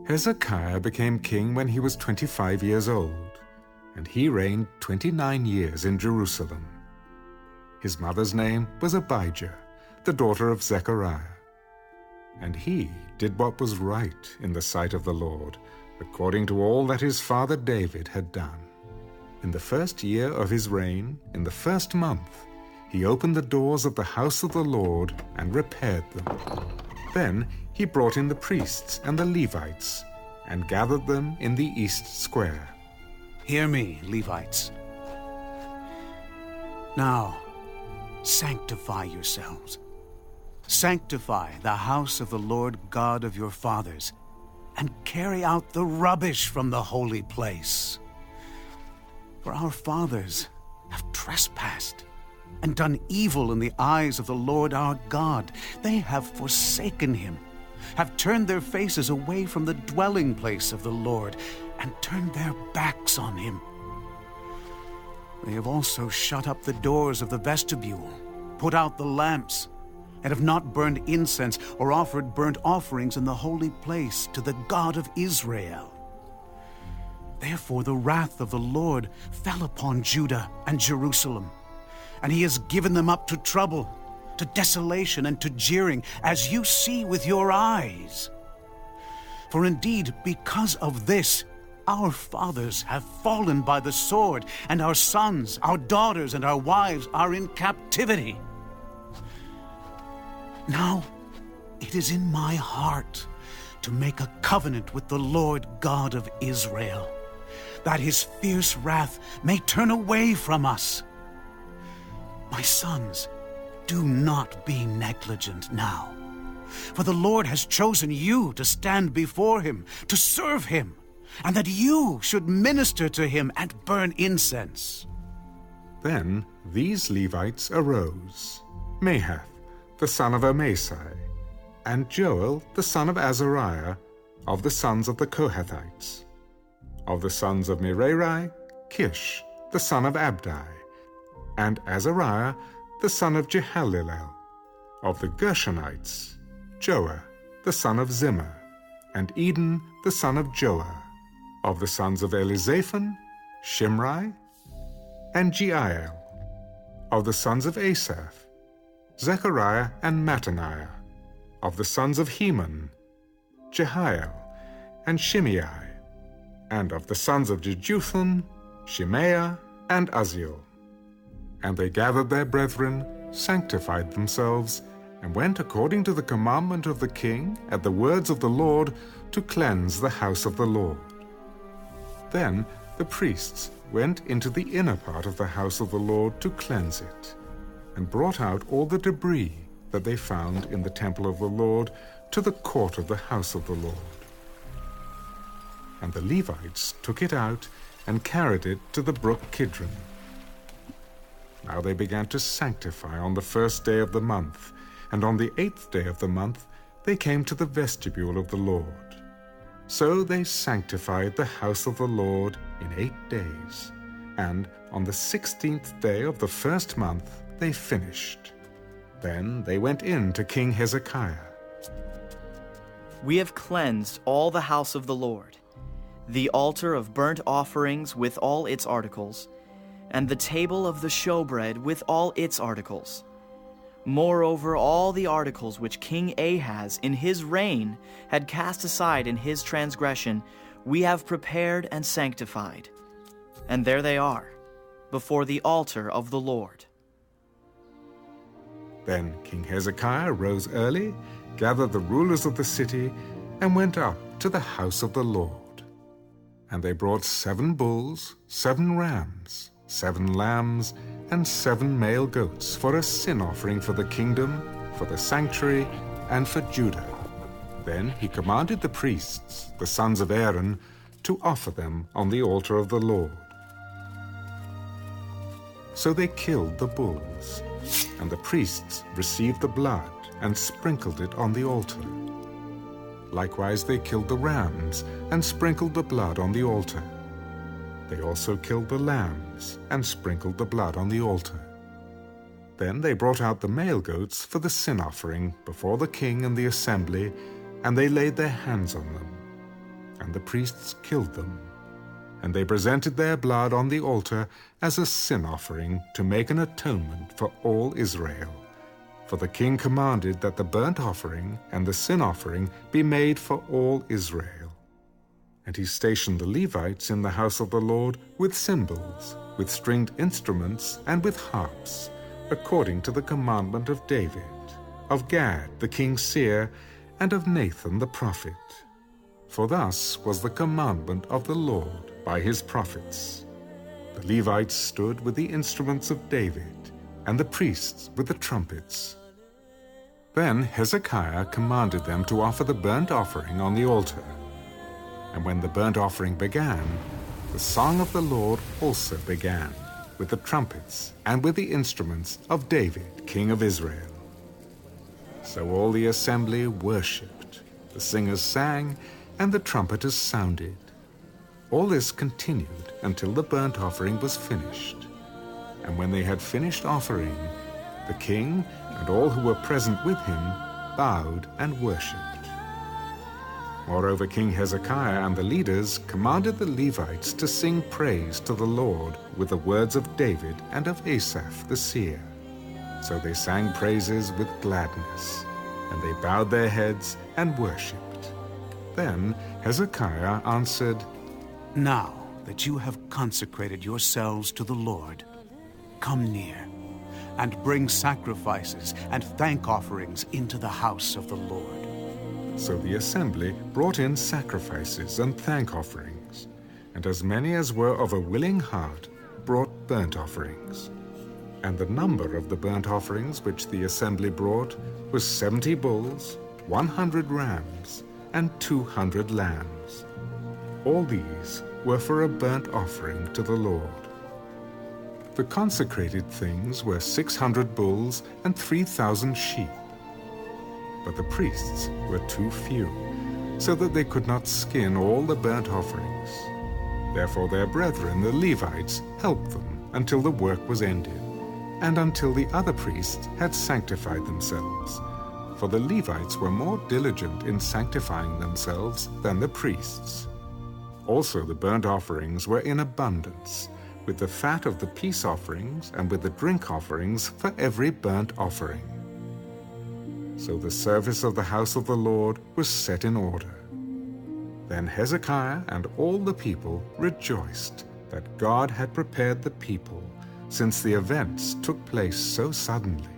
Hezekiah became king when he was 25 years old, and he reigned 29 years in Jerusalem. His mother's name was Abijah, the daughter of Zechariah. And he did what was right in the sight of the Lord, according to all that his father David had done. In the first year of his reign, in the first month, he opened the doors of the house of the Lord and repaired them. Then he brought in the priests and the Levites and gathered them in the east square. Hear me, Levites. Now, sanctify yourselves. Sanctify the house of the Lord God of your fathers, and carry out the rubbish from the holy place. For our fathers have trespassed and done evil in the eyes of the Lord our God. They have forsaken him, have turned their faces away from the dwelling place of the Lord, and turned their backs on him. They have also shut up the doors of the vestibule, put out the lamps, and have not burned incense or offered burnt offerings in the holy place to the God of Israel. Therefore the wrath of the Lord fell upon Judah and Jerusalem, and he has given them up to trouble, to desolation, and to jeering, as you see with your eyes. For indeed, because of this, our fathers have fallen by the sword, and our sons, our daughters, and our wives are in captivity. Now, it is in my heart to make a covenant with the Lord God of Israel, that his fierce wrath may turn away from us. My sons, do not be negligent now, for the Lord has chosen you to stand before him, to serve him, and that you should minister to him and burn incense. Then these Levites arose, Mahath, the son of Amasai, and Joel, the son of Azariah, of the sons of the Kohathites. Of the sons of Merari, Kish, the son of Abdi, and Azariah, the son of Jehalelel. Of the Gershonites, Joah, the son of Zimmah, and Eden, the son of Joah. Of the sons of Elizaphan, Shimri, and Jeiel. Of the sons of Asaph, Zechariah and Mattaniah. Of the sons of Heman, Jehiel and Shimei. And of the sons of Jeduthun, Shemaiah and Uzziel. And they gathered their brethren, sanctified themselves, and went according to the commandment of the king at the words of the Lord to cleanse the house of the Lord. Then the priests went into the inner part of the house of the Lord to cleanse it, and brought out all the debris that they found in the temple of the Lord to the court of the house of the Lord. And the Levites took it out and carried it to the brook Kidron. Now they began to sanctify on the first day of the month, and on the 8th day of the month they came to the vestibule of the Lord. So they sanctified the house of the Lord in 8 days, and on the 16th day of the first month they finished. Then they went in to King Hezekiah. We have cleansed all the house of the Lord, the altar of burnt offerings with all its articles, and the table of the showbread with all its articles. Moreover, all the articles which King Ahaz in his reign had cast aside in his transgression, we have prepared and sanctified. And there they are, before the altar of the Lord. Then King Hezekiah rose early, gathered the rulers of the city, and went up to the house of the Lord. And they brought 7 bulls, 7 rams, 7 lambs, and 7 male goats for a sin offering for the kingdom, for the sanctuary, and for Judah. Then he commanded the priests, the sons of Aaron, to offer them on the altar of the Lord. So they killed the bulls, and the priests received the blood and sprinkled it on the altar. Likewise they killed the rams and sprinkled the blood on the altar. They also killed the lambs and sprinkled the blood on the altar. Then they brought out the male goats for the sin offering before the king and the assembly, and they laid their hands on them. and the priests killed them. And they presented their blood on the altar as a sin offering to make an atonement for all Israel. For the king commanded that the burnt offering and the sin offering be made for all Israel. And he stationed the Levites in the house of the Lord with cymbals, with stringed instruments, and with harps, according to the commandment of David, of Gad the king's seer, and of Nathan the prophet. For thus was the commandment of the Lord by his prophets. The Levites stood with the instruments of David, and the priests with the trumpets. Then Hezekiah commanded them to offer the burnt offering on the altar. And when the burnt offering began, the song of the Lord also began, with the trumpets and with the instruments of David, king of Israel. So all the assembly worshipped, the singers sang, and the trumpeters sounded. All this continued until the burnt offering was finished. And when they had finished offering, the king and all who were present with him bowed and worshipped. Moreover, King Hezekiah and the leaders commanded the Levites to sing praise to the Lord with the words of David and of Asaph the seer. So they sang praises with gladness, and they bowed their heads and worshipped. Then Hezekiah answered, Now that you have consecrated yourselves to the Lord, come near and bring sacrifices and thank offerings into the house of the Lord. So the assembly brought in sacrifices and thank offerings, and as many as were of a willing heart brought burnt offerings. And the number of the burnt offerings which the assembly brought was 70 bulls, 100 rams, and 200 lambs. All these were for a burnt offering to the Lord. The consecrated things were 600 bulls and 3,000 sheep. But the priests were too few, so that they could not skin all the burnt offerings. Therefore their brethren, the Levites, helped them until the work was ended, and until the other priests had sanctified themselves. For the Levites were more diligent in sanctifying themselves than the priests. Also the burnt offerings were in abundance, with the fat of the peace offerings and with the drink offerings for every burnt offering. So the service of the house of the Lord was set in order. Then Hezekiah and all the people rejoiced that God had prepared the people, since the events took place so suddenly.